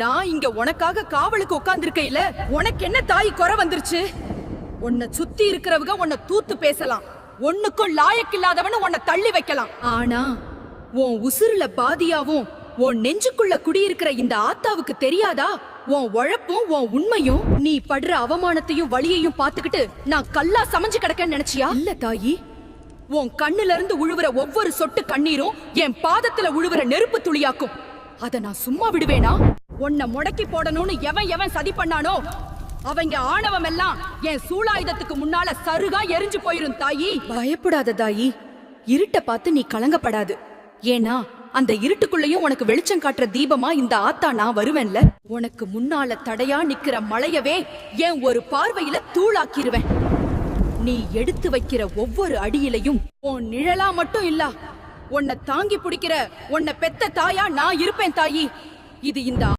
நான் இங்க உனக்காக காவலுக்கு உட்கார்ந்திருக்கையில உனக்கு என்ன தாய் குறை வந்துருச்சு? உன்னை சுத்தி இருக்கிறவங்க உன்னை தூத்து பேசலாம், ஒண்ணுக்கும் லாயக்கில்லாதவனு உன்னை தள்ளி வைக்கலாம். ஆனா உன் உசுருல பாதியாவும் உன் நெஞ்சுக்குள்ள குடியிருக்கிற இந்த ஆத்தாவுக்கு தெரியாதா உன் உழைப்பும் உன் உண்மையும்? நீ படுற அவமானத்தையும் வலியையும் பாத்துக்கிட்டு நான் கல்லா சமைஞ்சு கிடக்க நினைச்சியா? இல்ல தாயி, உன் கண்ணுல இருந்து உழுவுற ஒவ்வொரு சொட்டு கண்ணீரும் என் பாதத்துல உழுவுற நெருப்பு துளியாக்கும். அத நான் சும்மா விடுவேனா? உன்னை முடக்கி போடணும்னு எவன் எவன் சதி பண்ணானோ அவங்க ஆணவம் எல்லாம் என் சூளாயுதத்துக்கு முன்னால சருகா எரிஞ்சு போயிரும் தாயி. பயப்படாத தாயி, இருட்ட பார்த்து நீ கலங்கப்படாது. ஏன்னா அந்த இருட்டுக்குள்ளயும் உனக்கு வெளிச்சம் காட்டுற தீபமா இந்த ஆத்தா நான் வருவேன்ல. உனக்கு முன்னால தடையா நிக்கிற மலையவே என் ஒரு பார்வையில தூளாக்கிருவேன். நீ எடுத்து வைக்கிற ஒவ்வொரு அடியிலையும் உன் நிழலா மட்டும் இல்ல, உன்னை தாங்கி பிடிக்கிற உன்னை பெத்த தாயா நான் இருப்பேன் தாயி. இது இந்த